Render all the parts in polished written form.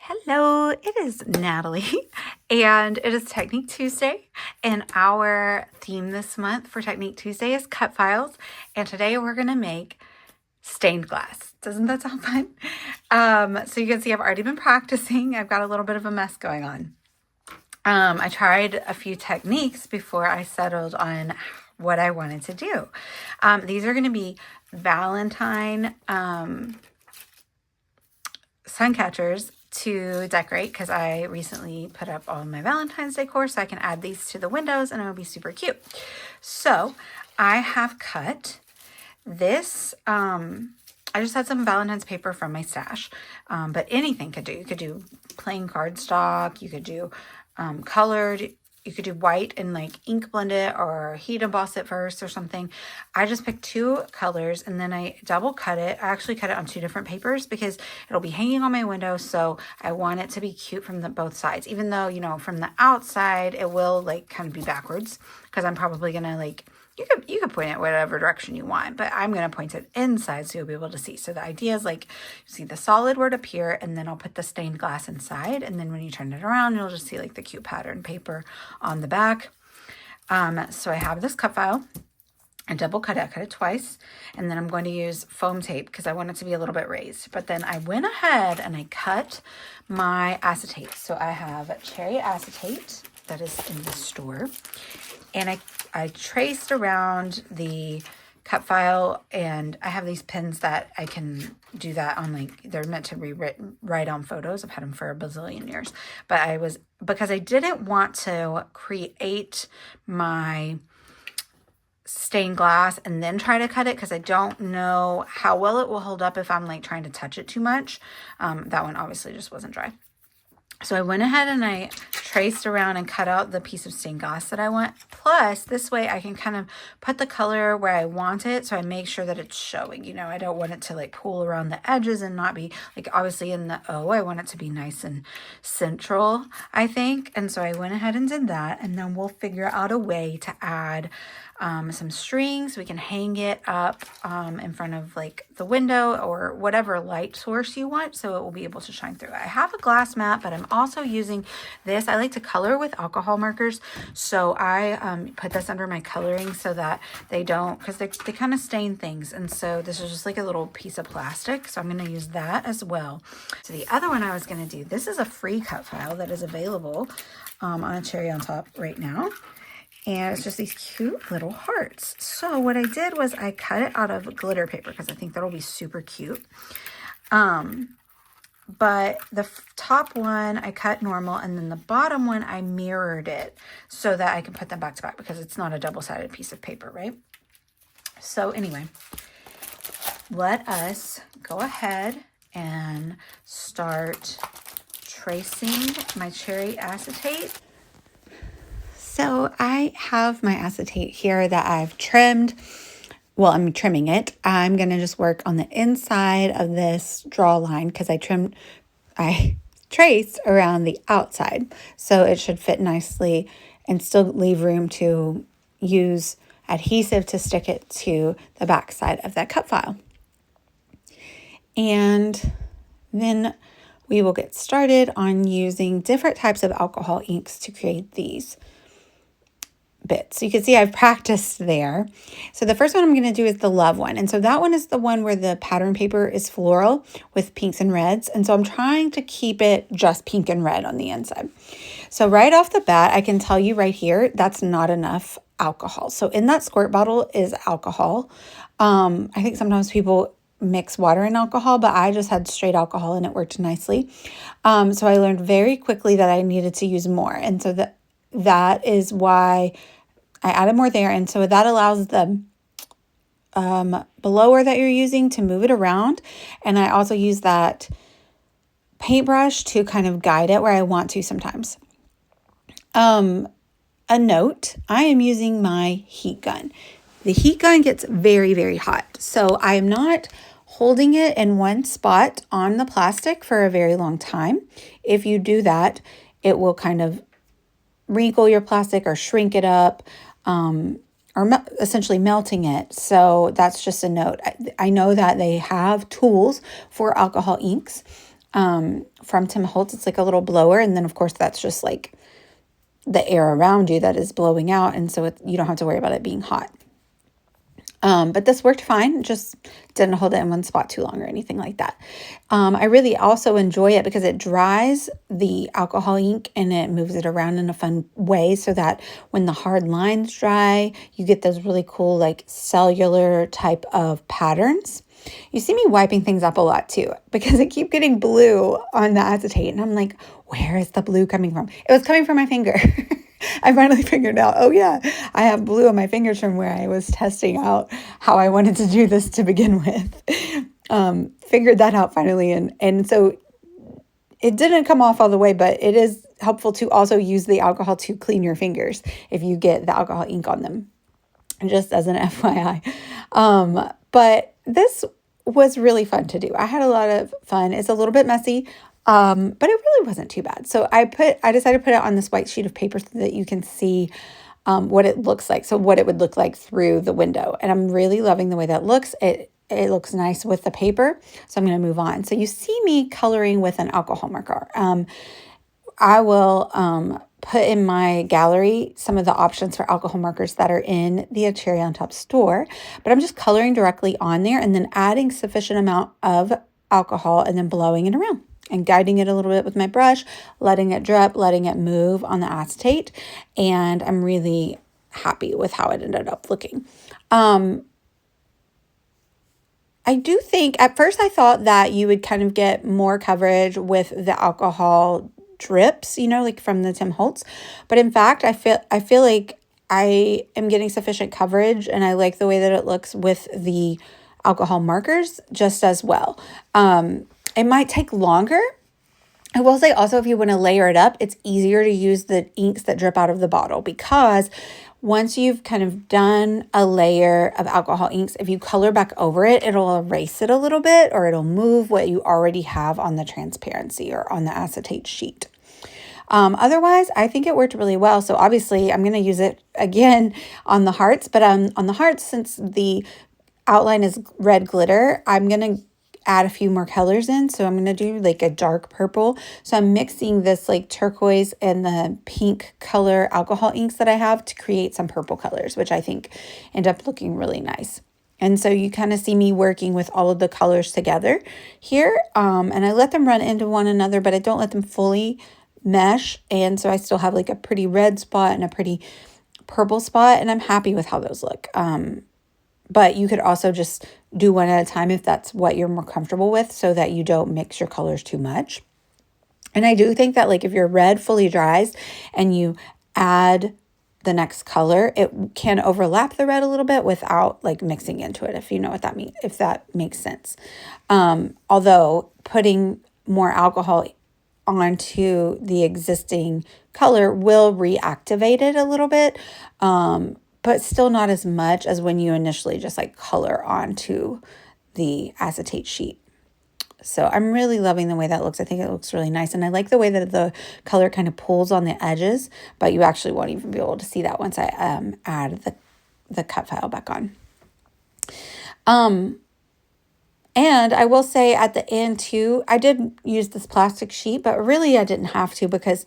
Hello, it is Natalie, and it is Technique Tuesday, and our theme this month for Technique Tuesday is cut files, and today we're going to make stained glass. Doesn't that sound fun? So you can see I've already been practicing. I've got a little bit of a mess going on. I tried a few techniques before I settled on what I wanted to do. These are going to be Valentine sun catchers to decorate because I recently put up all my Valentine's decor, so I can add these to the windows and it will be super cute. So I have cut this. I just had some Valentine's paper from my stash, but anything could do. You could do plain cardstock. You could do colored. You could do white and like ink blend it or heat emboss it first or something. I just picked two colors and then I double cut it. I actually cut it on two different papers because it'll be hanging on my window. So I want it to be cute from both sides, even though, you know, from the outside, it will like kind of be backwards because I'm probably going to like, you could point it whatever direction you want, but I'm going to point it inside so you'll be able to see. So the idea is like, you see the solid word up here, and then I'll put the stained glass inside. And then when you turn it around, you'll just see like the cute pattern paper on the back. So I have this cut file. I double cut it. I cut it twice. And then I'm going to use foam tape because I want it to be a little bit raised. But then I went ahead and I cut my acetate. So I have cherry acetate that is in the store. And I traced around the cut file, and I have these pins that I can do that on, like, they're meant to be right on photos. I've had them for a bazillion years. But because I didn't want to create my stained glass and then try to cut it because I don't know how well it will hold up if I'm like trying to touch it too much. That one obviously just wasn't dry. So I went ahead and I traced around and cut out the piece of stained glass that I want. Plus, this way I can kind of put the color where I want it. So I make sure that it's showing, you know, I don't want it to like pool around the edges and not be like, obviously in the O, I want it to be nice and central, I think. And so I went ahead and did that. And then we'll figure out a way to add some strings. We can hang it up in front of like the window or whatever light source you want, so it will be able to shine through. I have a glass mat, but I'm also using this. I like to color with alcohol markers, so I put this under my coloring so that they don't, because they kind of stain things. And so this is just like a little piece of plastic, so I'm going to use that as well. So the other one I was going to do, this is a free cut file that is available on a cherry on top right now. And it's just these cute little hearts. So what I did was I cut it out of glitter paper because I think that'll be super cute. But the top one I cut normal, and then the bottom one I mirrored it so that I can put them back to back because it's not a double-sided piece of paper, right? So anyway, let us go ahead and start tracing my cherry acetate. So I have my acetate here that I've trimmed. Well, I'm trimming it. I'm going to just work on the inside of this draw line because I traced around the outside. So it should fit nicely and still leave room to use adhesive to stick it to the back side of that cut file. And then we will get started on using different types of alcohol inks to create these bits. So you can see I've practiced there. So the first one I'm going to do is the love one. And so that one is the one where the pattern paper is floral with pinks and reds. And so I'm trying to keep it just pink and red on the inside. So right off the bat, I can tell you right here, that's not enough alcohol. So in that squirt bottle is alcohol. I think sometimes people mix water and alcohol, but I just had straight alcohol and it worked nicely. So I learned very quickly that I needed to use more. And so that is why I added more there. And so that allows the blower that you're using to move it around. And I also use that paintbrush to kind of guide it where I want to sometimes. A note, I am using my heat gun. The heat gun gets very, very hot. So I am not holding it in one spot on the plastic for a very long time. If you do that, it will kind of wrinkle your plastic or shrink it up, or essentially melting it. So that's just a note. I know that they have tools for alcohol inks. from Tim Holtz. It's like a little blower. And then of course that's just like the air around you that is blowing out. And so you don't have to worry about it being hot. But this worked fine. Just didn't hold it in one spot too long or anything like that. I really also enjoy it because it dries the alcohol ink and it moves it around in a fun way so that when the hard lines dry, you get those really cool like cellular type of patterns. You see me wiping things up a lot too because I keep getting blue on the acetate and I'm like, where is the blue coming from? It was coming from my finger. I finally figured out, oh yeah, I have blue on my fingers from where I was testing out how I wanted to do this to begin with. Figured that out finally. And so it didn't come off all the way, but it is helpful to also use the alcohol to clean your fingers if you get the alcohol ink on them, just as an FYI. But this was really fun to do. I had a lot of fun. It's a little bit messy. But it really wasn't too bad. So I decided to put it on this white sheet of paper so that you can see what it looks like. So what it would look like through the window. And I'm really loving the way that looks. It looks nice with the paper. So I'm going to move on. So you see me coloring with an alcohol marker. I will put in my gallery some of the options for alcohol markers that are in the Cherry on Top store. But I'm just coloring directly on there and then adding sufficient amount of alcohol and then blowing it around and guiding it a little bit with my brush, letting it drip, letting it move on the acetate. And I'm really happy with how it ended up looking. I do think at first I thought that you would kind of get more coverage with the alcohol drips, you know, like from the Tim Holtz. But in fact, I feel like I am getting sufficient coverage and I like the way that it looks with the alcohol markers just as well. It might take longer. I will say also if you want to layer it up, it's easier to use the inks that drip out of the bottle because once you've kind of done a layer of alcohol inks, if you color back over it, it'll erase it a little bit or it'll move what you already have on the transparency or on the acetate sheet. Otherwise, I think it worked really well. So obviously I'm going to use it again on the hearts, but on the hearts, since the outline is red glitter, I'm going to add a few more colors in. So I'm going to do like a dark purple. So I'm mixing this like turquoise and the pink color alcohol inks that I have to create some purple colors, which I think end up looking really nice. And so you kind of see me working with all of the colors together here. And I let them run into one another, but I don't let them fully mesh. And so I still have like a pretty red spot and a pretty purple spot. And I'm happy with how those look. But you could also just do one at a time if that's what you're more comfortable with so that you don't mix your colors too much. And I do think that like if your red fully dries and you add the next color, it can overlap the red a little bit without like mixing into it, if you know what that means, if that makes sense. Although putting more alcohol onto the existing color will reactivate it a little bit. But still not as much as when you initially just like color onto the acetate sheet. So I'm really loving the way that looks. I think it looks really nice. And I like the way that the color kind of pulls on the edges, but you actually won't even be able to see that once I add the cut file back on. And I will say at the end too, I did use this plastic sheet, but really I didn't have to because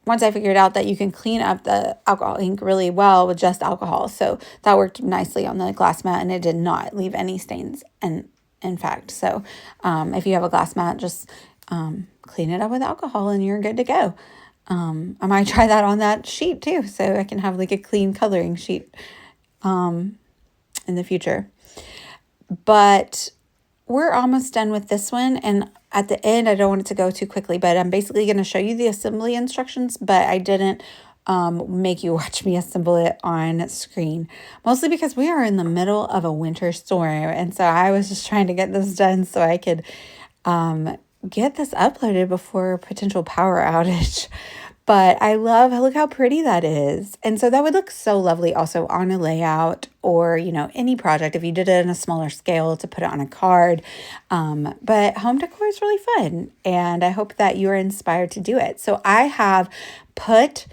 once I figured out that you can clean up the alcohol ink really well with just alcohol. So that worked nicely on the glass mat and it did not leave any stains. And in fact, so if you have a glass mat, just clean it up with alcohol and you're good to go. I might try that on that sheet too. So I can have like a clean coloring sheet in the future. But we're almost done with this one. And at the end, I don't want it to go too quickly, but I'm basically going to show you the assembly instructions, but I didn't make you watch me assemble it on screen, mostly because we are in the middle of a winter storm. And so I was just trying to get this done so I could get this uploaded before a potential power outage. But look how pretty that is. And so that would look so lovely also on a layout or, you know, any project if you did it in a smaller scale to put it on a card. But home decor is really fun and I hope that you are inspired to do it. So I have put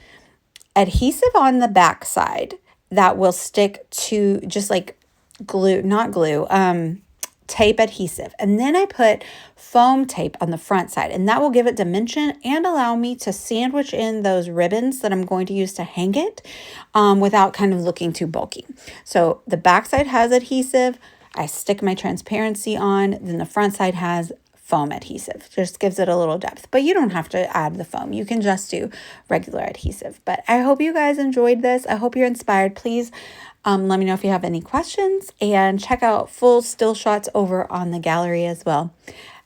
adhesive on the back side that will stick to just like glue, not glue, tape adhesive, and then I put foam tape on the front side, and that will give it dimension and allow me to sandwich in those ribbons that I'm going to use to hang it without kind of looking too bulky. So the back side has adhesive, I stick my transparency on, then the front side has foam adhesive. Just gives it a little depth, but you don't have to add the foam. You can just do regular adhesive. But I hope you guys enjoyed this. I hope you're inspired. Please let me know if you have any questions, and check out full still shots over on the gallery as well.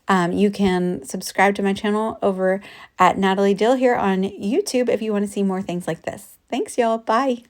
You can subscribe to my channel over at Natalie Dill here on YouTube if you want to see more things like this. Thanks, y'all. Bye.